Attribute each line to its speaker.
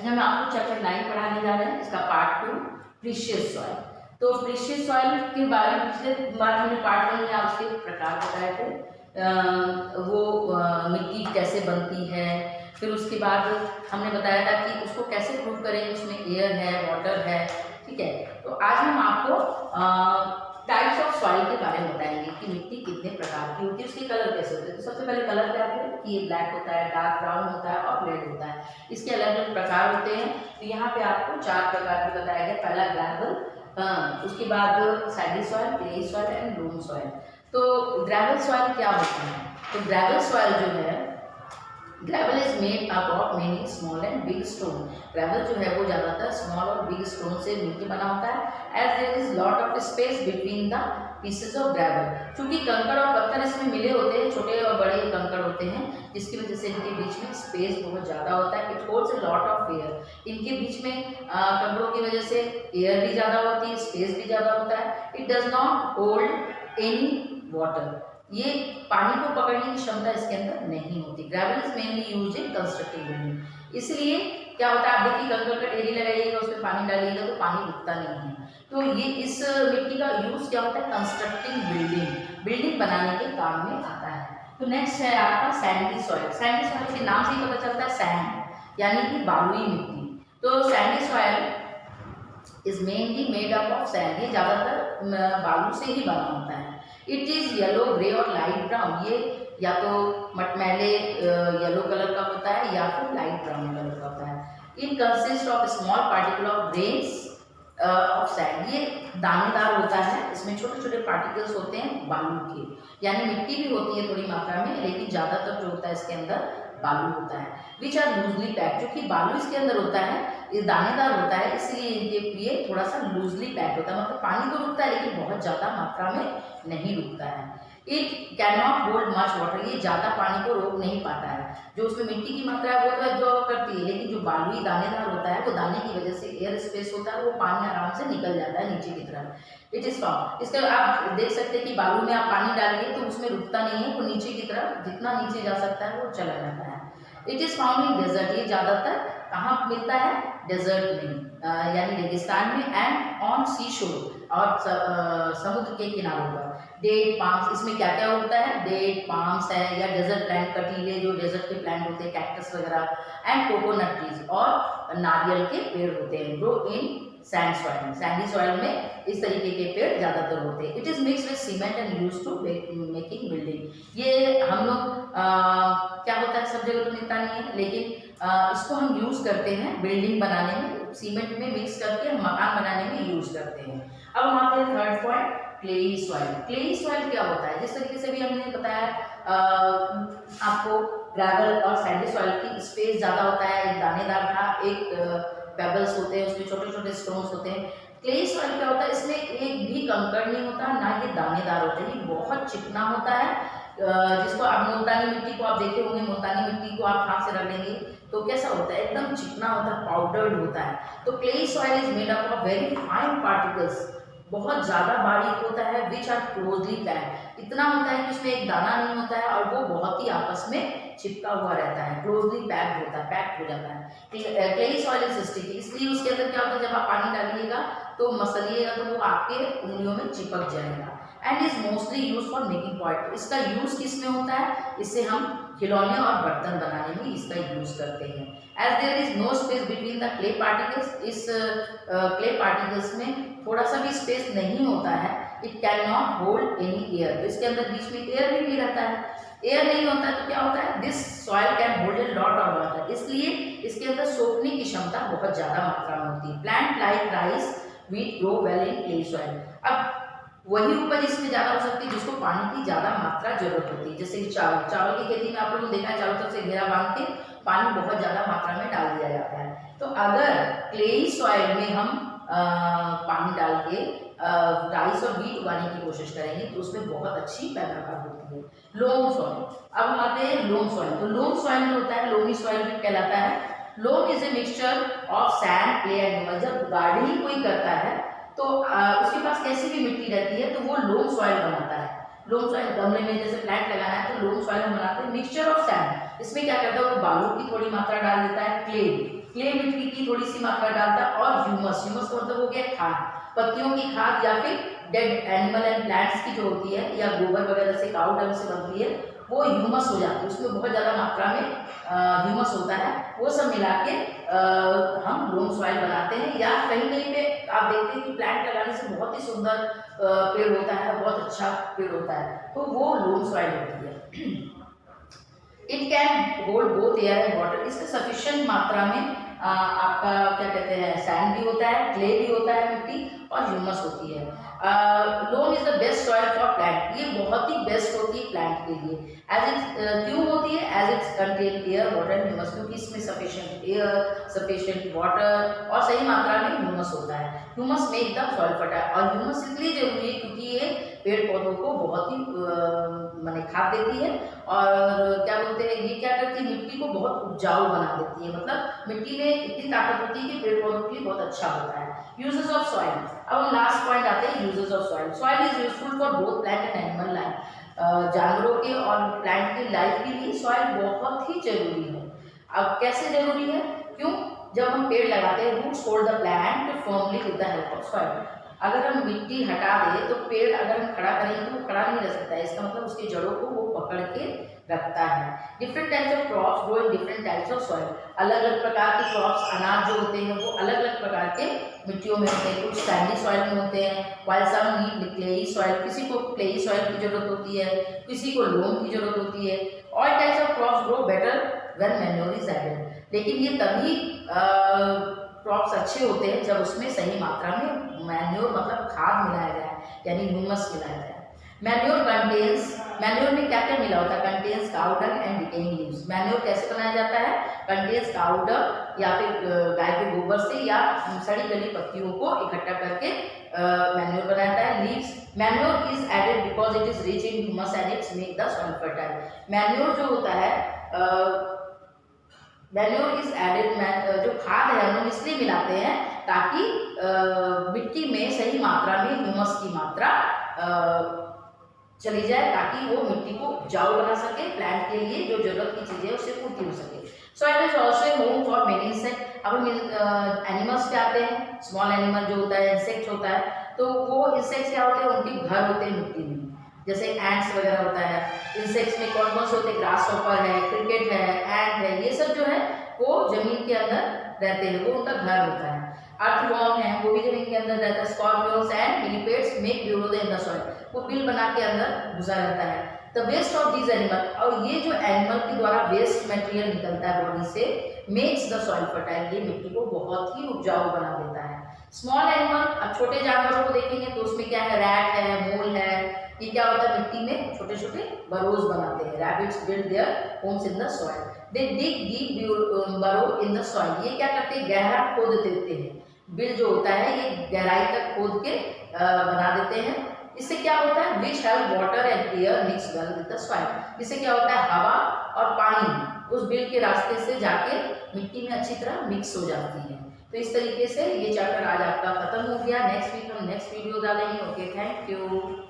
Speaker 1: अच्छा, मैं आपको चैप्टर 9 पढ़ाने जा रहे हैं, इसका पार्ट 2 प्रीशियस सॉइल। तो प्रीशियस सॉइल के बारे में पिछले बार हमने पार्ट 1 में आपके प्रकार बताए थे, मिट्टी कैसे बनती है, फिर उसके बाद हमने बताया था कि उसको कैसे प्रूव करेंगे उसमें एयर है, वाटर है, ठीक है। तो आज हम आपको टाइप्स ऑफ सॉइल के बारे में बताएंगे कि मिट्टी कितने प्रकार की होती है, उसके कलर कैसे होते हैं। तो सबसे पहले कलर क्या है कि ये ब्लैक होता है, डार्क ब्राउन होता है और रेड होता है। इसके अलग अलग प्रकार होते हैं। तो यहाँ पे आपको 4 प्रकार के बताया गया। पहला ग्रेवल, उसके बाद sandy soil, clay soil and loam soil. तो ग्रेवल सॉइल क्या होता है? तो ग्रेवल सॉइल जो है, gravel is made up of many small and big stone. Gravel जो है वो ज़्यादातर स्मॉल और बिग स्टोन से मिलकर बना होता है। As there is lot of space between the pieces of gravel. क्योंकि कंकड़ और पत्थर इसमें मिले होते हैं, छोटे और बड़े कंकड़ होते हैं, जिसकी वजह से इनके बीच में स्पेस बहुत ज़्यादा होता है। It holds a lot of air. इनके बीच में कंकड़ों की वजह से एयर भी ज़्यादा होती है, स्पेस भी ज़्यादा होता है। It does not hold any water. ये पानी को पकड़ने की क्षमता इसके अंदर नहीं होती। Gravel is mainly used in constructing building. इसलिए क्या होता है, आप देखिए कंकड़ का ढेरी लगाइएगा, उसमें पानी डालिएगा तो पानी रुकता नहीं है। तो ये इस मिट्टी का यूज क्या होता है, कंस्ट्रक्टिंग बिल्डिंग बनाने के काम में आता है। तो नेक्स्ट है आपका सैंडी सॉइल। सैंडी सॉइल के नाम से ही पता चलता है सैंड यानी कि बालुई मिट्टी। तो Sandy soil is mainly made up of sand. ये ज्यादातर बालू से ही बना होता है। इट इज येलो, ग्रे और लाइट ब्राउन। ये या तो मटमैले येलो कलर का होता है या फिर लाइट ब्राउन कलर का होता है। It consist of small particle of grains of sand. ये दानेदार होता है, इसमें छोटे छोटे पार्टिकल्स होते हैं बालू के, यानी मिट्टी भी होती है थोड़ी मात्रा में, लेकिन ज्यादातर जो होता है इसके अंदर बालू होता है। Which are loosely packed. जो कि बालू इसके अंदर होता है, ये दानेदार होता है, इसलिए इनके ये थोड़ा सा लूजली पैक्ड होता है। मतलब पानी तो रुकता है लेकिन बहुत ज्यादा मात्रा में नहीं रुकता है। It can not hold much water. ये ज्यादा पानी को रोक नहीं पाता है। जो उसमें मिट्टी की मात्रा है वो तो एब्जॉर्ब करती है, लेकिन जो बालुई दानेदार होता है वो दाने की वजह से एयर स्पेस होता है, वो पानी आराम से निकल जाता है नीचे की तरफ। इट इज फाउंड, इसका आप देख सकते हैं कि बालू में आप पानी डालिए तो उसमें रुकता नहीं है, वो नीचे की तरफ जितना नीचे जा सकता है वो चला जाता है। It is found in desert. ये ज्यादातर कहाँ मिलता है, डेजर्ट में, यानी रेगिस्तान में, एंड ऑन सी शोर और समुद्र के किनारों पर। डेट पाम्स, इसमें क्या क्या होता है, डेट पाम्स है या डेजर्ट प्लांट, कटीले जो डेजर्ट के प्लांट होते हैं, कैक्टस वगैरह, एंड कोकोनट ट्रीज और नारियल के पेड़ होते हैं। Grow in sand soil. Sandy soil में इस तरीके के पेड़ ज्यादातर होते हैं। It is mixed with cement and used to making building. ये हम लोग क्या होता है, सब जगह तो मिलता नहीं है, लेकिन इसको हम यूज करते हैं बिल्डिंग बनाने में, सीमेंट में मिक्स करके हम मकान बनाने में यूज करते हैं। अब हम आते हैं third point, clayey soil. Clayey soil क्या होता है, जिस तरीके से भी हमने बताया आपको, ग्रेवल और सैंडी सॉइल की स्पेस ज्यादा होता है, एक दानेदार था, एक पेबल्स होते हैं, उसमें छोटे छोटे स्टोन्स होते हैं। क्ले सॉइल क्या होता है, इसमें एक भी कंकड़ नहीं होता, ना ये दानेदार होता है, ये बहुत चिकना होता है। जिसको आप मुल्तानी मिट्टी को आप देखे होंगे, मुल्तानी मिट्टी को आप हाथ से रख लेंगे तो कैसा होता है, एकदम चिकना होता है, पाउडर्ड होता है। तो clay soil is made up of very fine particles, बहुत ज्यादा बारीक होता है, विच आर क्लोजली पैक्ड। इतना होता है कि उसमें एक दाना नहीं होता है और वो बहुत ही आपस में चिपका हुआ रहता है, क्लोजली पैक्ड होता है, पैक्ड हो जाता है। क्ले सॉइल इज स्टिकी, इसलिए उसके अंदर क्या होता है, जब आप पानी डालिएगा तो मसलिएगा तो वो आपके उंगलियों में चिपक जाएगा। And is mostly use for making pot. इसका यूज किस में होता है, इससे हम खिलौने और बर्तन बनाने में इसका यूज करते हैं। As there is no space between the clay particles, इस क्ले पार्टिकल्स में थोड़ा सा भी स्पेस नहीं होता है। It can not hold any air. तो इसके अंदर बीच में एयर भी नहीं रहता है। एयर नहीं होता है तो क्या होता है, this soil can hold a lot of water, इसलिए इसके अंदर सोखने की क्षमता बहुत ज्यादा मात्रा में होती है। Plant like rice, wheat grow well in clay soil. अब वही उपज इसमें ज्यादा हो सकती है जिसको पानी की ज्यादा मात्रा जरूरत होती है। जैसे कि चावल की खेती में आप लोगों ने देखा है, चारों तरफ से घेरा बांध के पानी बहुत ज्यादा मात्रा में डाल दिया जाता है। तो अगर क्लेई सॉइल में हम पानी डाल के राइस और व्हीट उगाने की कोशिश करेंगे तो उसमें बहुत अच्छी पैदावार होती है। लोम सॉइल, अब हम आते हैं लोम सॉइल। तो लोम सॉइल जो होता है, लोमी सॉइल भी कहलाता है। Loam is a mixture of sand, clay and humus. जब गार्डनिंग कोई करता है तो उसके पास कैसी भी मिट्टी रहती है तो वो लोम सॉइल बनाता है। लोम सॉइल गमले में जैसे प्लांट लगाना है तो लोम सॉइल हम बनाते हैं, मिक्सचर ऑफ सैंड। इसमें क्या करता है, वो बालू की थोड़ी मात्रा डाल देता है, क्ले क्ले मिट्टी की थोड़ी सी मात्रा डालता है, और ह्यूमस, ह्यूमस का मतलब हो गया खाद, पत्तियों की खाद या फिर डेड एनिमल एंड प्लांट्स की जो होती है या गोबर वगैरह से, काउ डंग से बनती है, वो ह्यूमस हो जाती है, उसमें बहुत ज़्यादा मात्रा में ह्यूमस होता है, वो सब मिला के हम लोम सॉइल बनाते हैं। या कहीं कहीं पे आप देखते हैं कि प्लांट लगाने से बहुत ही सुंदर पेड़ होता है, बहुत अच्छा पेड़ होता है, तो वो लोम सॉइल होती है। It can hold both air and water, इसमें सफिशिएंट मात्रा में आपका क्या कहते हैं सैंड भी होता है, क्ले भी होता है, मिट्टी और ह्यूमस होती है। Loam is the best soil for plant, ये बहुत ही बेस्ट होती है प्लांट के लिए। एज इट क्यों होती है? As its contain air water and humus, क्योंकि इसमें सफिशिएंट एयर, सफिशिएंट वाटर और सही मात्रा में ह्यूमस होता है। Humus make the soil fertile, और ह्यूमस इसलिए जरूरी है क्योंकि ये पेड़ पौधों को बहुत ही माने खाद देती है, और क्या बोलते हैं ये क्या करती है, मिट्टी को बहुत उपजाऊ बना देती है, मतलब मिट्टी में इतनी ताकत होती है कि पेड़ पौधों के लिए बहुत अच्छा होता है। यूजेस ऑफ सॉइल, अब हम लास्ट पॉइंट आते हैं uses of soil. Soil is useful for both plant and animal life, जानवरों के और प्लांट की लाइफ के लिए सॉइल बहुत ही जरूरी है। अब कैसे जरूरी है? क्यों? जब हम पेड़ लगाते हैं, roots hold the plant firmly with the help of soil. अगर हम मिट्टी हटा दें तो पेड़ अगर हम खड़ा करेंगे तो वो खड़ा नहीं रह सकता है, इसका मतलब उसकी जड़ों को वो पकड़ के रखता है। Different types of crops grow in different types of soil, अलग अलग प्रकार के क्रॉप्स, अनाज जो होते हैं वो अलग अलग प्रकार के मिट्टियों में होते हैं, कुछ सैंडी सॉइल में होते हैं, while some need clayey soil, किसी को क्लेई सॉइल की जरूरत होती है, किसी को लोम की जरूरत होती है। All types of crops grow better when manure is added, लेकिन ये तभी क्रॉप्स अच्छे होते हैं जब उसमें सही मात्रा में मैन्योर मतलब खाद मिलाया जाए, यानी ह्यूमस मिलाया जाए। मैन्योर कंटेन्स, मैन्योर में क्या क्या मिला होता है? Contains cow dung and decaying leaves. Manure कैसे बनाया जाता है? कंटेन्स काउ डंग या फिर गाय के गोबर से या सड़ी गली पत्तियों को इकट्ठा करके मैन्योर बनाया जाता है। Leaves, manure is added because it is rich in humus and its make the soil fertile. Manure जो होता है, मैन्योर इज एडेड, जो खाद है हम इसलिए मिलाते हैं ताकि मिट्टी में सही मात्रा में ह्यूमस की मात्रा चली जाए, ताकि वो मिट्टी को उपजाऊ बना सके, प्लांट के लिए जो जरूरत की चीजें उससे पूर्ति हो सके। Soil is also a home for many insect. अब हम एनिमल्स पे आते हैं, स्मॉल एनिमल जो होता है, इंसेक्ट होता है, तो वो इंसेक्ट्स क्या होते हैं, उनके घर होते हैं मिट्टी में, जैसे एंट्स वगैरह होता है। इंसेक्ट्स में कौन कौन से होते हैं? ग्रास हॉपर है, क्रिकेट है, एंट है, ये सब जो है वो जमीन के अंदर रहते हैं, वो उनका घर होता है। अर्थवॉर्म है, वो भी जमीन के अंदर रहता है। Scorpions and millipedes make burrow in the soil, वो बिल बना के अंदर घुसा रहता है। The waste of these animal, और ये जो एनिमल के द्वारा वेस्ट मटेरियल निकलता है बॉडी से, मेक्स द सॉइल फर्टाइल, ये मिट्टी को बहुत ही उपजाऊ बना देता है। स्मॉल एनिमल, अब छोटे जानवरों को देखेंगे तो उसमें क्या है, रैट है, मोल है, ये क्या होता है मिट्टी में छोटे छोटे बरोज बनाते हैं। Rabbits build their homes in the soil, they dig deep बरो इन द सॉइल, ये क्या करते हैं, गहरा खोद देते हैं। बिल जो होता है ये गहराई तक खोद के बना देते हैं। इससे क्या होता है, which help water and air mix well with the soil, इससे क्या होता है, हवा और पानी उस बिल के रास्ते से जाके मिट्टी में अच्छी तरह मिक्स हो जाती है। तो इस तरीके से ये चैप्टर आज आपका खत्म हो गया। नेक्स्ट वीक हम नेक्स्ट वीडियो डालेंगे। Okay, thank you.